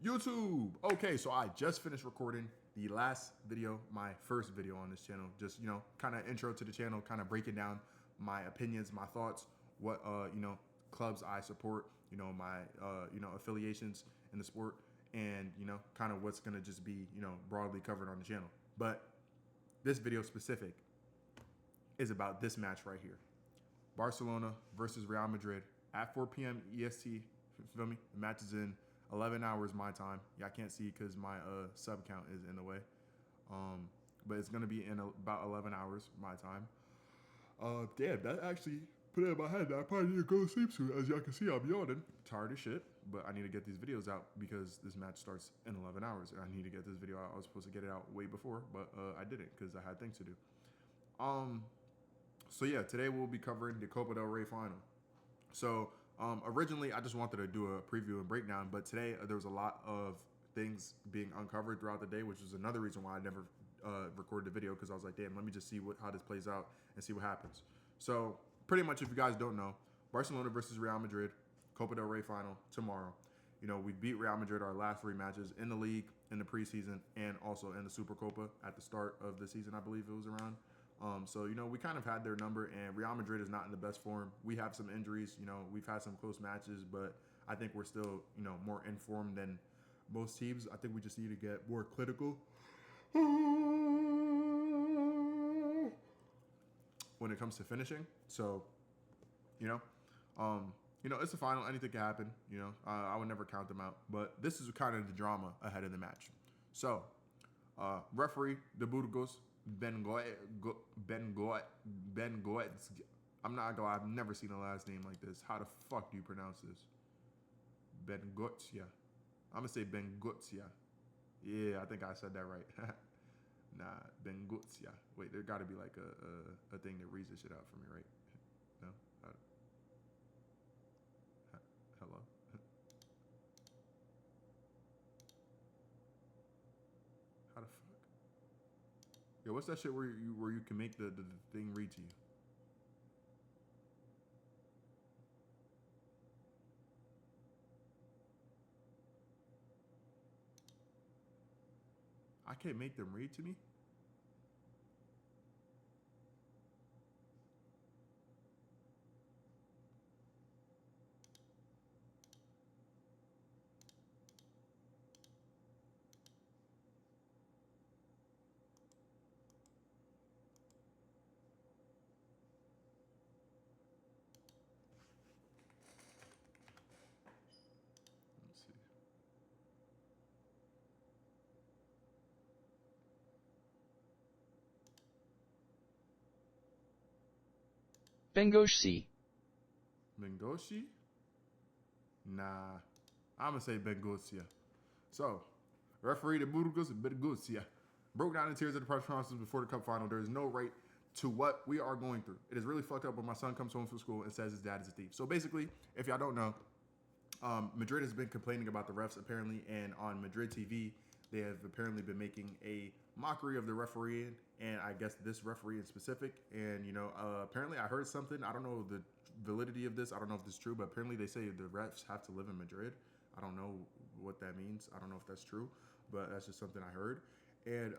YouTube. Okay, so I just finished recording the last video, my first video on this channel. Just, kind of intro to the channel, kind of breaking down my opinions, my thoughts, what, clubs I support, my, affiliations in the sport, and, kind of what's going to just be, broadly covered on the channel. But this video specific is about this match right here. Barcelona versus Real Madrid at 4 p.m. EST. Feel me? The match is in 11 hours my time. Yeah, I can't see because my sub count is in the way. But it's going to be in about 11 hours my time. Damn, that actually put it in my head that I probably need to go to sleep soon. As y'all can see, I'm yawning. Tired as shit, but I need to get these videos out because this match starts in 11 hours. And I need to get this video out. I was supposed to get it out way before, but I didn't because I had things to do. So yeah, today we'll be covering the Copa del Rey final. So originally I just wanted to do a preview and breakdown, but today there was a lot of things being uncovered throughout the day, which is another reason why I never recorded the video, because I was like, damn, let me just see how this plays out and see what happens. So pretty much, if you guys don't know, Barcelona versus Real Madrid, Copa del Rey final tomorrow. We beat Real Madrid our last 3 matches in the league, in the preseason, and also in the Super Copa at the start of the season, I believe it was around. So, we kind of had their number, and Real Madrid is not in the best form. We have some injuries, we've had some close matches, but I think we're still, more informed than most teams. I think we just need to get more clinical when it comes to finishing. So, it's a final. Anything can happen, I would never count them out, but this is kind of the drama ahead of the match. So, referee de Burgos, Ben Goetz. I'm not gonna lie, I've never seen a last name like this. How the fuck do you pronounce this? Ben Goetz, yeah. I'm gonna say Ben Goetz, yeah. Yeah, I think I said that right. Nah, Ben Goetz, yeah. Wait, there gotta be like a thing that reads this shit out for me, right? No? Hello? How the fuck? Yo, what's that shit where you can make the thing read to you? I can't make them read to me? Let's see. Bengoshi. Bengoshi? Nah. I'm gonna say Bengosia. So, referee de Burgos Bengosia broke down in tears at the press conference before the cup final. There is no right to what we are going through. It is really fucked up when my son comes home from school and says his dad is a thief. So basically, if y'all don't know, Madrid has been complaining about the refs apparently, and on Madrid TV, they have apparently been making a mockery of the referee, and I guess this referee in specific. And, apparently I heard something. I don't know the validity of this. I don't know if this is true, but apparently they say the refs have to live in Madrid. I don't know what that means. I don't know if that's true, but that's just something I heard. And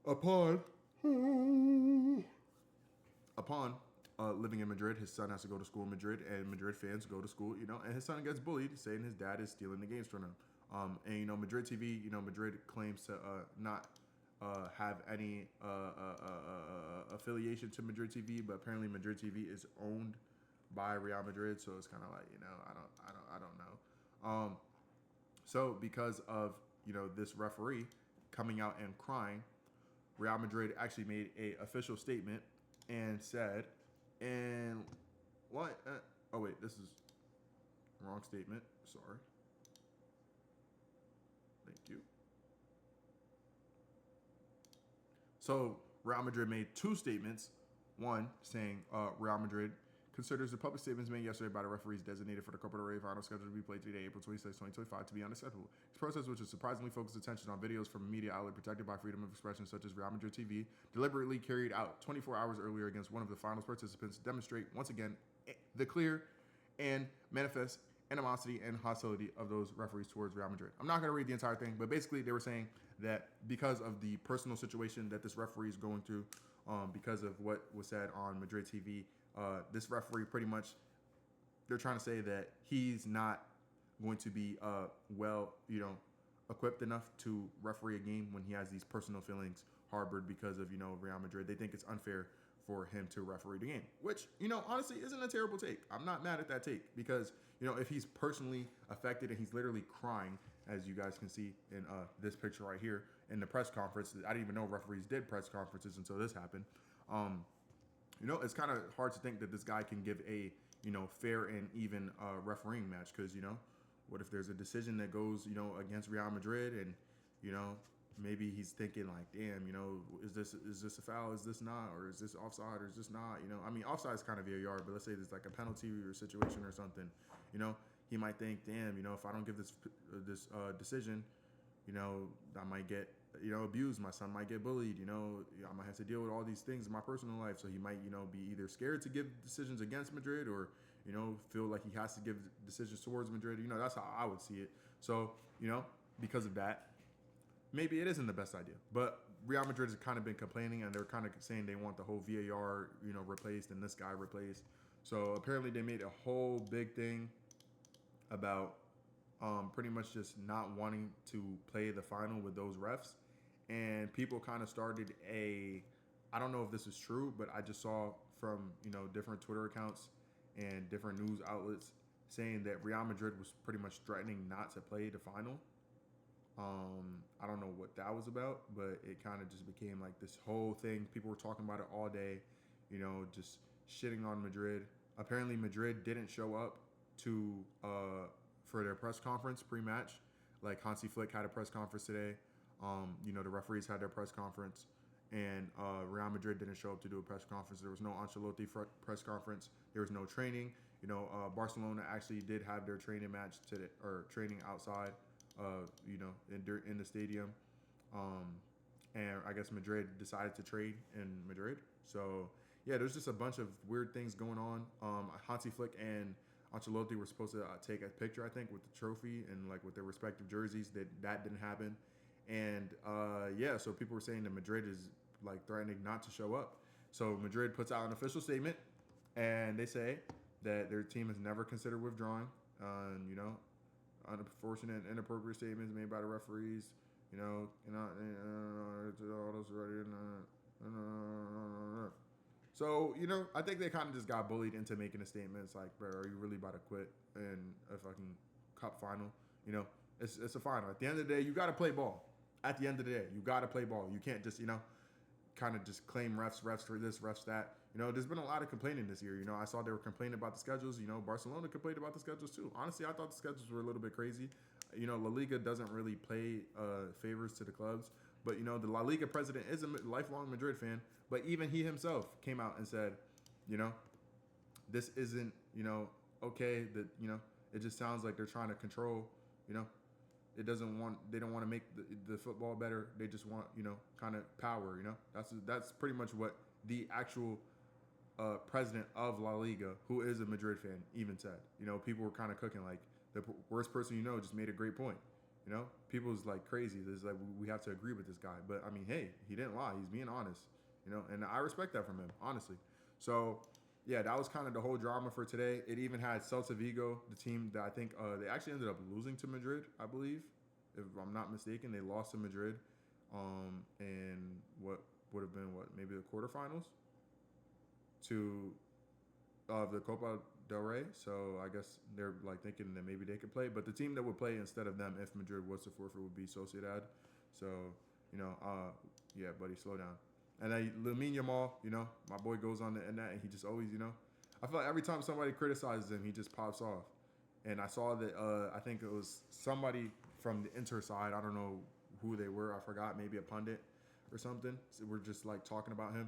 upon living in Madrid, his son has to go to school in Madrid, and Madrid fans go to school, and his son gets bullied, saying his dad is stealing the games from him. And Madrid TV, Madrid claims to not have any affiliation to Madrid TV, but apparently Madrid TV is owned by Real Madrid, so it's kind of like, I don't know. So because of this referee coming out and crying, Real Madrid actually made a official statement and said, and what? Oh wait, this is wrong statement. Sorry. Thank you. So Real Madrid made 2 statements. One saying Real Madrid considers the public statements made yesterday by the referees designated for the Copa del Rey final scheduled to be played today, April 26, 2025, to be unacceptable. This process, which has surprisingly focused attention on videos from a media outlet protected by freedom of expression such as Real Madrid TV, deliberately carried out 24 hours earlier against one of the finals participants, demonstrate once again the clear and manifest animosity and hostility of those referees towards Real Madrid. I'm not going to read the entire thing, but basically they were saying that because of the personal situation that this referee is going through, because of what was said on Madrid TV, this referee pretty much, they're trying to say that he's not going to be well, equipped enough to referee a game when he has these personal feelings harbored because of, Real Madrid. They think it's unfair for him to referee the game, which, honestly isn't a terrible take. I'm not mad at that take because, if he's personally affected and he's literally crying, as you guys can see in this picture right here in the press conference. I didn't even know referees did press conferences until this happened. It's kind of hard to think that this guy can give a, fair and even refereeing match because, what if there's a decision that goes, against Real Madrid and, maybe he's thinking like, damn, is this a foul? Is this not? Or is this offside? Or is this not? Offside is kind of VAR, but let's say there's like a penalty or situation or something, he might think, damn, if I don't give this decision, I might get, abused. My son might get bullied. I might have to deal with all these things in my personal life. So he might, be either scared to give decisions against Madrid or, feel like he has to give decisions towards Madrid. That's how I would see it. So, because of that, maybe it isn't the best idea. But Real Madrid has kind of been complaining, and they're kind of saying they want the whole VAR, replaced and this guy replaced. So apparently they made a whole big thing about pretty much just not wanting to play the final with those refs. And people kind of started I don't know if this is true, but I just saw from, different Twitter accounts and different news outlets saying that Real Madrid was pretty much threatening not to play the final. I don't know what that was about, but it kind of just became like this whole thing. People were talking about it all day, just shitting on Madrid. Apparently Madrid didn't show up to for their press conference pre-match. Like Hansi Flick had a press conference today. The referees had their press conference, and Real Madrid didn't show up to do a press conference. There was no Ancelotti press conference. There was no training. Barcelona actually did have their training match today, or training outside, in the stadium. And I guess Madrid decided to trade in Madrid. So yeah, there's just a bunch of weird things going on. Hansi Flick and Ancelotti were supposed to take a picture, I think, with the trophy and like with their respective jerseys. That didn't happen. And so people were saying that Madrid is like threatening not to show up. So Madrid puts out an official statement, and they say that their team has never considered withdrawing. Unfortunate, inappropriate statements made by the referees. So, I think they kind of just got bullied into making a statement. It's like, bro, are you really about to quit in a fucking cup final? It's a final. At the end of the day, you got to play ball. At the end of the day, you got to play ball. You can't just, kind of just claim refs for this, refs that. There's been a lot of complaining this year. I saw they were complaining about the schedules. Barcelona complained about the schedules too. Honestly, I thought the schedules were a little bit crazy. La Liga doesn't really play favors to the clubs. But, the La Liga president is a lifelong Madrid fan. But even he himself came out and said, this isn't, okay. That, it just sounds like they're trying to control, they don't want to make the football better. They just want, kind of power, That's pretty much what the actual president of La Liga, who is a Madrid fan, even said. People were kind of cooking like the worst person just made a great point. People's like crazy. There's like we have to agree with this guy, but I mean, hey, he didn't lie. He's being honest. And I respect that from him, honestly. So yeah, that was kind of the whole drama for today. It even had Celta Vigo, the team that I think they actually ended up losing to Madrid, I believe, if I'm not mistaken. They lost to Madrid, in what would have been maybe the quarterfinals to the Copa del Rey. So I guess they're like thinking that maybe they could play, but the team that would play instead of them if Madrid was to forfeit would be Sociedad. So yeah, buddy, slow down. And then Lamine Yamal, my boy goes on the internet and he just always, I feel like every time somebody criticizes him, he just pops off. And I saw that I think it was somebody from the Inter side. I don't know who they were. I forgot. Maybe a pundit or something. So we're just like talking about him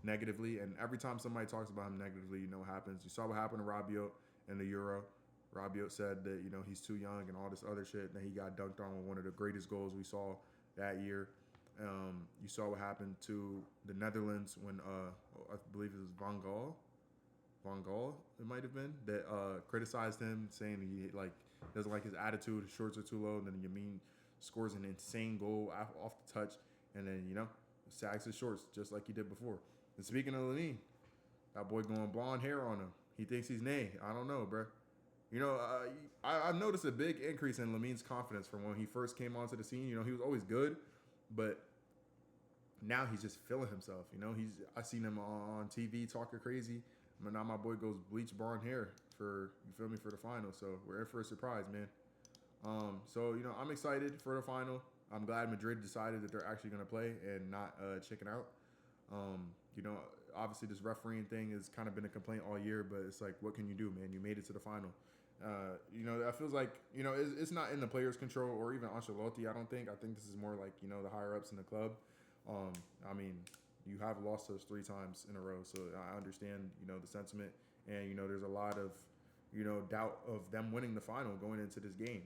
negatively. And every time somebody talks about him negatively, what happens. You saw what happened to Rabiot in the Euro. Rabiot said that, he's too young and all this other shit. Then he got dunked on with one of the greatest goals we saw that year. You saw what happened to the Netherlands when I believe it was Van Gaal. Van Gaal, it might have been, that criticized him, saying he like doesn't like his attitude, his shorts are too low, and then Yamin scores an insane goal off the touch, and then sags his shorts just like he did before. And speaking of Lamine, that boy going blonde hair on him. He thinks he's Ney. I don't know, bro. I've noticed a big increase in Lamine's confidence from when he first came onto the scene. He was always good, but now he's just feeling himself. I seen him on TV talking crazy. But now my boy goes bleach blonde hair for the final. So we're in for a surprise, man. I'm excited for the final. I'm glad Madrid decided that they're actually going to play and not chicken out. Obviously this refereeing thing has kind of been a complaint all year, but it's like, what can you do, man? You made it to the final. That feels like, it's not in the players' control or even Ancelotti, I don't think. I think this is more like, the higher-ups in the club. You have lost us 3 times in a row, so I understand, the sentiment. And, there's a lot of, doubt of them winning the final going into this game.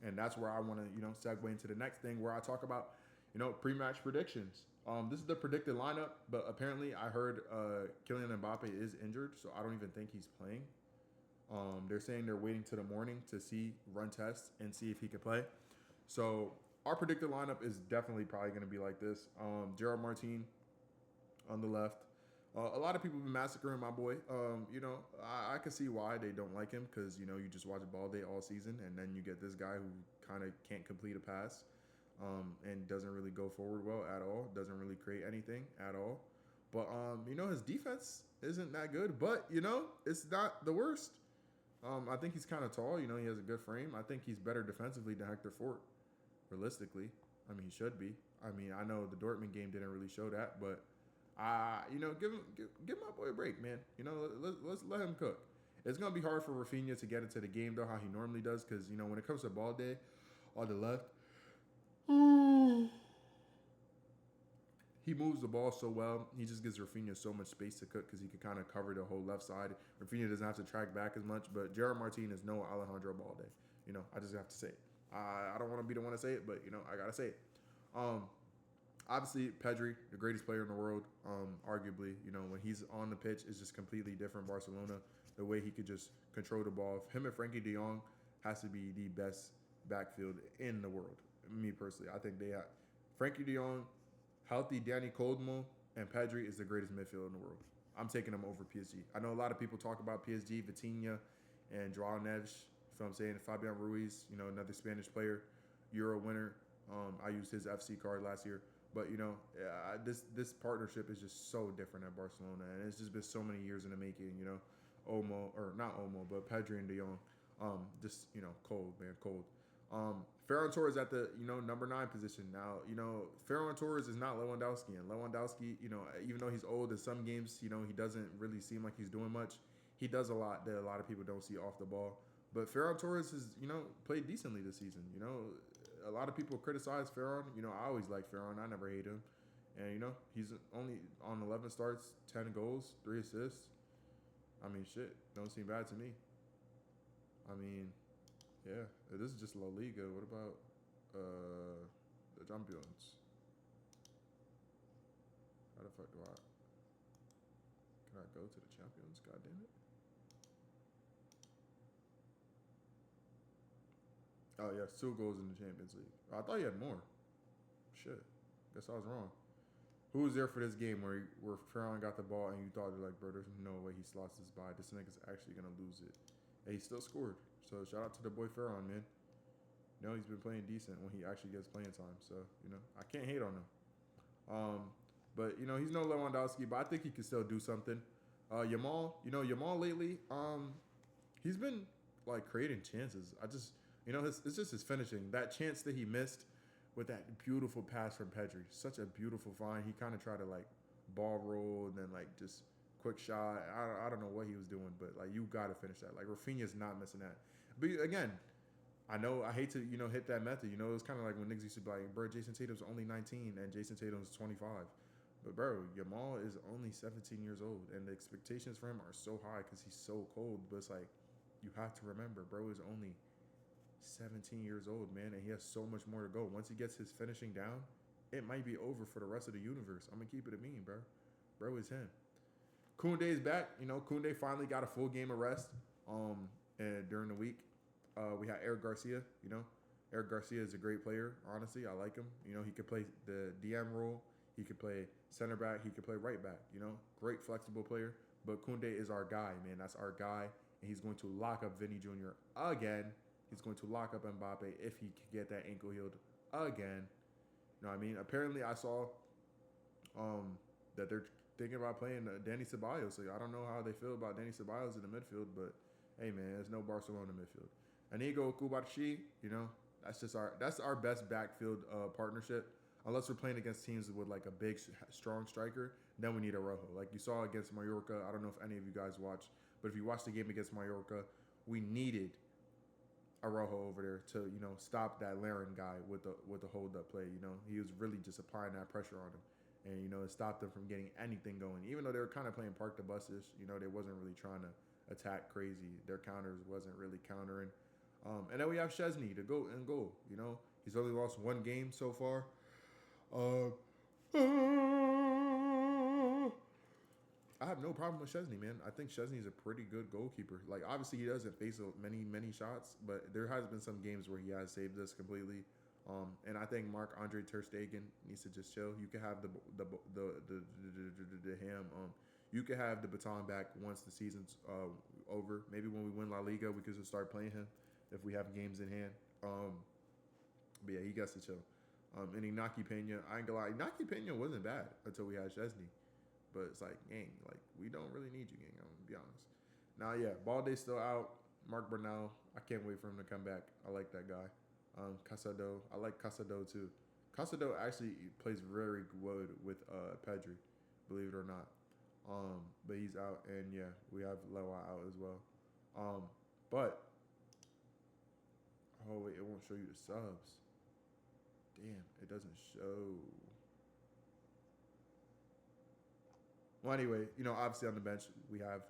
And that's where I want to, segue into the next thing where I talk about, pre-match predictions. This is the predicted lineup, but apparently I heard Kylian Mbappe is injured, so I don't even think he's playing. They're saying they're waiting to the morning to run tests and see if he can play. So our predicted lineup is definitely probably going to be like this. Gerard Martin on the left. A lot of people have been massacring my boy. I can see why they don't like him because, you just watch ball day all season and then you get this guy who kind of can't complete a pass and doesn't really go forward well at all. Doesn't really create anything at all. But, his defense isn't that good. But, it's not the worst. I think he's kind of tall. He has a good frame. I think he's better defensively than Hector Fort, realistically. He should be. I know the Dortmund game didn't really show that, but give my boy a break, man. Let's let him cook. It's gonna be hard for Rafinha to get into the game though, how he normally does, because when it comes to ball day on the left, he moves the ball so well. He just gives Rafinha so much space to cook because he can kind of cover the whole left side. Rafinha doesn't have to track back as much, but Gerard Martin is no Alejandro Balde. I just have to say it. I don't want to be the one to say it, but I gotta say it. Obviously, Pedri, the greatest player in the world, arguably, when he's on the pitch, it's just completely different. Barcelona, the way he could just control the ball. Him and Frankie de Jong has to be the best backfield in the world. Me personally, I think they have Frankie de Jong, healthy Danny Coldmo, and Pedri is the greatest midfield in the world. I'm taking them over PSG. I know a lot of people talk about PSG, Vitinha, and Joao Neves. You feel what I'm saying? Fabian Ruiz, another Spanish player, Euro winner. I used his FC card last year. But, this partnership is just so different at Barcelona. And it's just been so many years in the making, not Olmo, but Pedri and de Jong. Cold, man, cold. Ferran Torres at the, number 9 position. Now, Ferran Torres is not Lewandowski. And Lewandowski, even though he's old in some games, he doesn't really seem like he's doing much. He does a lot that a lot of people don't see off the ball. But Ferran Torres has, played decently this season, A lot of people criticize Ferran. I always like Ferran. I never hate him. And, he's only on 11 starts, 10 goals, 3 assists. Shit. Don't seem bad to me. Yeah. This is just La Liga. What about the Champions? How the fuck do I... Can I go to the Champions? God damn it. Oh, yeah, 2 goals in the Champions League. I thought he had more. Shit. Guess I was wrong. Who was there for this game where Ferran got the ball and you thought, bro, there's no way he slots this by. This nigga's actually going to lose it. And he still scored. So shout out to the boy Ferran, man. He's been playing decent when he actually gets playing time. So, I can't hate on him. But, he's no Lewandowski, but I think he can still do something. Yamal lately, he's been, creating chances. It's just his finishing. That chance that he missed with that beautiful pass from Pedri. Such a beautiful find. He kind of tried to, ball roll and then, just quick shot. I don't know what he was doing, but, you got to finish that. Rafinha's not missing that. But, again, I know I hate to, hit that method. It was kind of like when niggas used to be like, bro, Jason Tatum's only 19 and Jason Tatum's 25. But, bro, Yamal is only 17 years old, and the expectations for him are so high because he's so cold. But it's you have to remember, bro is only 17 years old, man, and he has so much more to go. Once he gets his finishing down, it might be over for the rest of the universe. I'm going to keep it a meme, bro. Bro is him. Koundé is back. You know, Koundé finally got a full game of rest and during the week. We had Eric Garcia. You know, Eric Garcia is a great player. Honestly, I like him. You know, he could play the DM role. He could play center back. He could play right back. You know, great flexible player. But Koundé is our guy, man. That's our guy. And he's going to lock up Vinny Jr. again. He's going to lock up Mbappe if he can get that ankle healed again. You know what I mean? Apparently, I saw that they're thinking about playing Danny Ceballos. So I don't know how they feel about Danny Ceballos in the midfield, but hey, man, there's no Barcelona midfield. Inigo Kubachi, you know, that's our best backfield partnership. Unless we're playing against teams with like a big, strong striker, then we need a Rojo. Like you saw against Mallorca. I don't know if any of you guys watched, but if you watched the game against Mallorca, we needed a Rojo over there to, you know, stop that Laren guy with the hold up play. You know, he was really just applying that pressure on him, and you know, it stopped them from getting anything going. Even though they were kind of playing park the buses, you know, they wasn't really trying to attack crazy. Their counters wasn't really countering. And then we have Szczesny to go and goal. You know, he's only lost one game so far. I have no problem with Szczesny, man. I think Szczesny is a pretty good goalkeeper. Like, obviously, he doesn't face many shots, but there has been some games where he has saved us completely. And I think Marc-Andre Ter Stegen needs to just chill. You can have you can have the baton back once the season's over. Maybe when we win La Liga, we could just start playing him if we have games in hand. But yeah, he gets to chill. And Inaki Pena, I ain't gonna lie, Inaki Pena wasn't bad until we had Szczesny. But it's like, gang, like, we don't really need you, gang. I'm gonna be honest. Now, yeah, Balde's still out. Mark Bernal, I can't wait for him to come back. I like that guy. Casado, I like Casado too. Casado actually plays very good with Pedri, believe it or not. But he's out, and yeah, we have Lewa out as well. But oh wait, it won't show you the subs. Damn, it doesn't show. Well, anyway, you know, obviously on the bench we have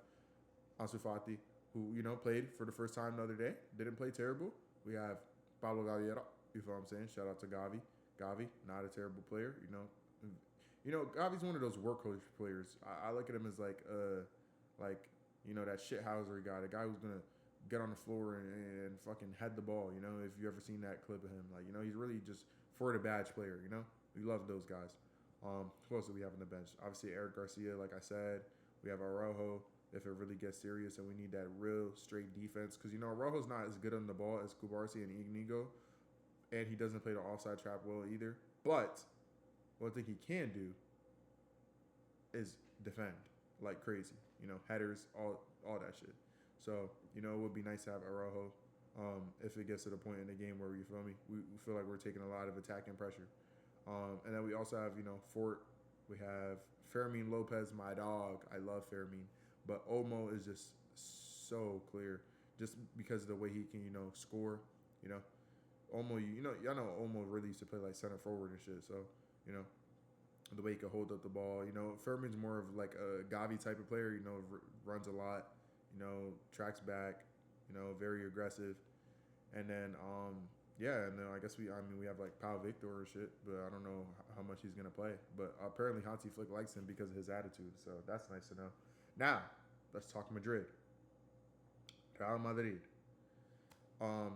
Ansu Fati, who, you know, played for the first time the other day. Didn't play terrible. We have Pablo Galliero. You feel what I'm saying? Shout out to Gavi. Gavi, not a terrible player. You know, Gavi's one of those workhorse players. I look at him as like you know, that shithousery guy, the guy who's gonna get on the floor and fucking head the ball. You know, if you ever seen that clip of him, like, you know, he's really just for the badge player. You know, we love those guys. Who else do we have on the bench? Obviously, Eric Garcia, like I said. We have Araujo if it really gets serious and we need that real straight defense. Because, you know, Araujo's not as good on the ball as Kubarsi and Inigo. And he doesn't play the offside trap well either. But one thing he can do is defend like crazy. You know, headers, all that shit. So, you know, it would be nice to have Araujo if it gets to the point in the game where, you feel me, we feel like we're taking a lot of attacking pressure. And then we also have, you know, Fort. We have Fermin Lopez, my dog. I love Fermin. But Olmo is just so clear just because of the way he can, you know, score. You know, Olmo, y'all know Olmo really used to play like center forward and shit. So, you know, the way he can hold up the ball. You know, Fermin's more of like a Gavi type of player. You know, runs a lot. You know, tracks back. You know, very aggressive. And then, yeah, and then I guess we have like Pau Victor or shit, but I don't know how much he's gonna play. But apparently Hansi Flick likes him because of his attitude, so that's nice to know. Now, let's talk Madrid. Real Madrid.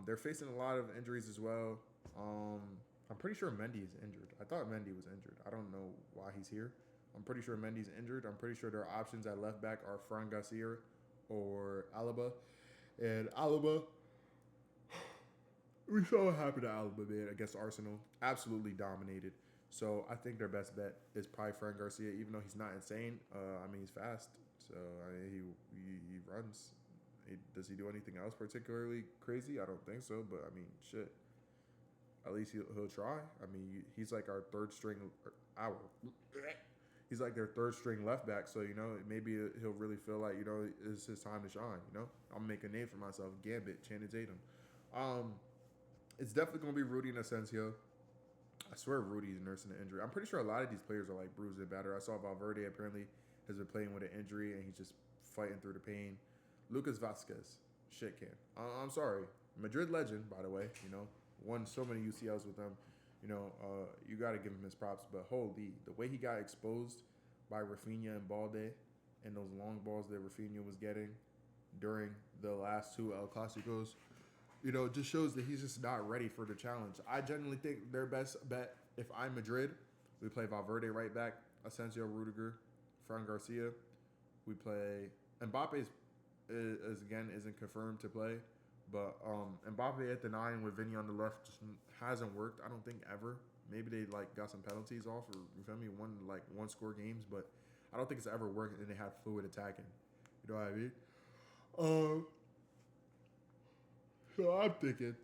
They're facing a lot of injuries as well. I'm pretty sure Mendy is injured. I thought Mendy was injured. I don't know why he's here. I'm pretty sure Mendy's injured. I'm pretty sure their options at left back are Fran Garcia or Alaba. And Alaba, we saw what happened to Alaba, man, against Arsenal. Absolutely dominated. So I think their best bet is probably Fran Garcia, even though he's not insane. I mean, he's fast. So he runs. Does he do anything else particularly crazy? I don't think so. But I mean, shit. At least he'll try. I mean, he's like our third string. He's like their third string left back. So, you know, maybe he'll really feel like, you know, it's his time to shine. You know, I'm making a name for myself. Gambit, Channing Tatum. It's definitely going to be Rudy and Asensio. I swear Rudy's nursing an injury. I'm pretty sure a lot of these players are like bruised and battered. I saw VARdrid apparently has been playing with an injury and he's just fighting through the pain. Lucas Vasquez, shit can. I'm sorry. Madrid legend, by the way. You know, won so many UCLs with them. You know, you got to give him his props. But holy, the way he got exposed by Rafinha and Balde, and those long balls that Rafinha was getting during the last two El Clasicos, just shows that he's just not ready for the challenge. I genuinely think their best bet, if I'm Madrid, we play VARdrid right back, Asensio, Rudiger, Fran Garcia. We play Mbappe isn't confirmed to play, but Mbappe at the 9 with Vinny on the left just hasn't worked. I don't think ever. Maybe they got some penalties off, or you feel me, one score games, but I don't think it's ever worked. And they have fluid attacking. You know what I mean? So I'm thinking,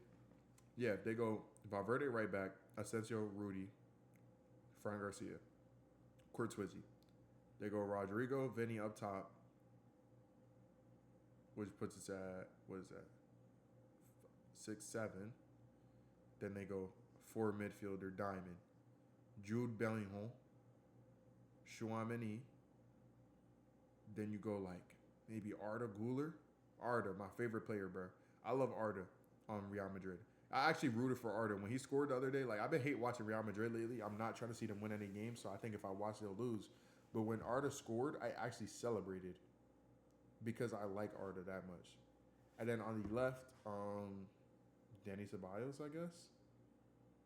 yeah, if they go VARdrid right back, Asensio, Rudy, Fran Garcia, Courtois. They go Rodrigo, Vinny up top, which puts us at, what is that, 6-7. Then they go 4 midfielder, Diamond, Jude Bellingham, Chouameni. Then you go maybe Arda Güler. Arda, my favorite player, bro. I love Arda on Real Madrid. I actually rooted for Arda when he scored the other day. I've been hate watching Real Madrid lately. I'm not trying to see them win any games, so I think if I watch, they'll lose. But when Arda scored, I actually celebrated because I like Arda that much. And then on the left, Danny Ceballos, I guess.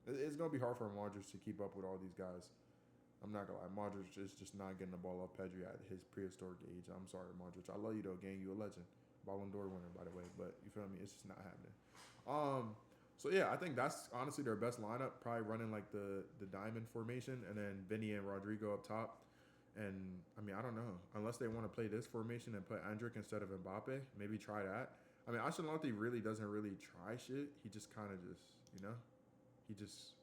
It's going to be hard for Modric to keep up with all these guys. I'm not going to lie. Modric is just not getting the ball off Pedri at his prehistoric age. I'm sorry, Modric. I love you, though, gang. You a legend. Ballon d'Or winner, by the way. But you feel me? It's just not happening. So, yeah, I think that's honestly their best lineup. Probably running the diamond formation and then Vinny and Rodrigo up top. And, I don't know. Unless they want to play this formation and put Endrick instead of Mbappe, maybe try that. Ancelotti really doesn't really try shit. He just kind of he just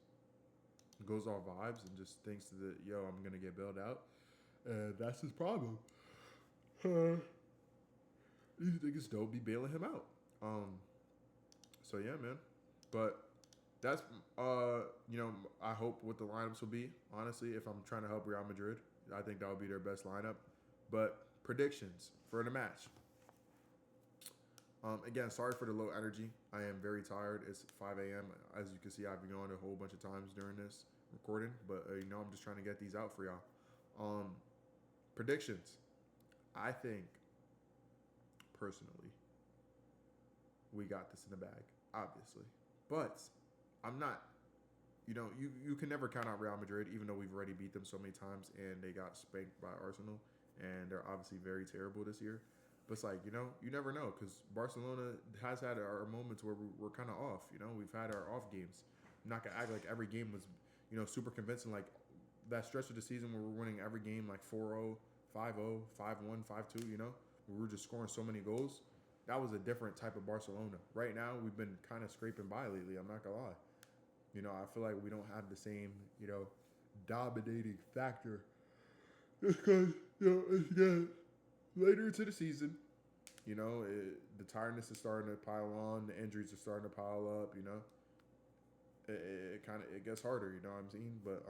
goes off vibes and just thinks that, I'm going to get bailed out. And that's his problem. These niggas don't be bailing him out. So, yeah, man. But that's, I hope what the lineups will be. Honestly, if I'm trying to help Real Madrid, I think that would be their best lineup. But predictions for the match. Again, sorry for the low energy. I am very tired. It's 5 a.m. As you can see, I've been on a whole bunch of times during this recording. But, I'm just trying to get these out for y'all. Predictions. I think, personally, we got this in the bag, obviously. But I'm not, you can never count out Real Madrid, even though we've already beat them so many times and they got spanked by Arsenal. And they're obviously very terrible this year. But it's you never know, because Barcelona has had our moments where we're kind of off. We've had our off games. I'm not going to act like every game was, super convincing. Like that stretch of the season where we're winning every game 4-0, 5-0, 5-1, 5-2, where we're just scoring so many goals. That was a different type of Barcelona. Right now, we've been kind of scraping by lately. I'm not going to lie. I feel like we don't have the same, dominating factor. Just because, it's getting later into the season. The tiredness is starting to pile on. The injuries are starting to pile up, It gets harder, you know what I'm saying? But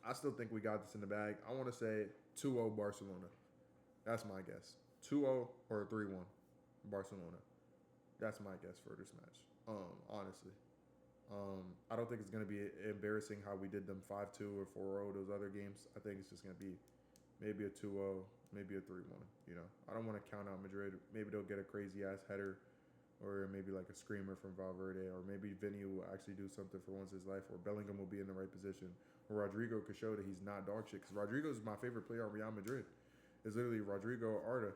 I still think we got this in the bag. I want to say 2-0 Barcelona. That's my guess. 2-0 or 3-1 Barcelona. That's my guess for this match. Honestly. I don't think it's going to be embarrassing how we did them 5-2 or 4-0 those other games. I think it's just going to be maybe a 2-0, maybe a 3-1. I don't want to count out Madrid. Maybe they'll get a crazy ass header, or maybe a screamer from VARdrid, or maybe Vinny will actually do something for once in his life, or Bellingham will be in the right position, or Rodrigo could show that he's not dog shit. Because Rodrigo is my favorite player on Real Madrid. It's literally Rodrigo or Arda.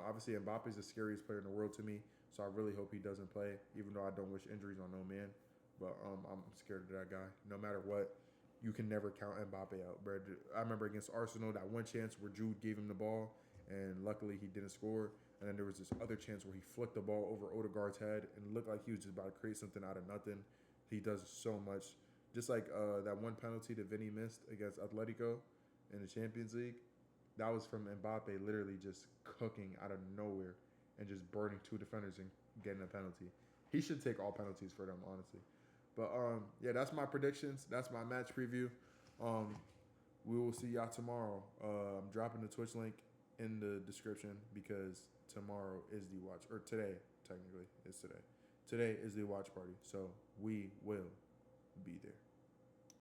Obviously Mbappe is the scariest player in the world to me, so I really hope he doesn't play, even though I don't wish injuries on no man. But I'm scared of that guy. No matter what, you can never count Mbappe out, bro. I remember against Arsenal, that one chance where Jude gave him the ball, and luckily he didn't score. And then there was this other chance where he flicked the ball over Odegaard's head and it looked like he was just about to create something out of nothing. He does so much. Just like that one penalty that Vinny missed against Atletico in the Champions League. That was from Mbappe literally just cooking out of nowhere and just burning two defenders and getting a penalty. He should take all penalties for them, honestly. But, yeah, that's my predictions. That's my match preview. We will see y'all tomorrow. I'm dropping the Twitch link in the description because tomorrow is the watch. Or today, technically. It's today. Today is the watch party. So we will be there.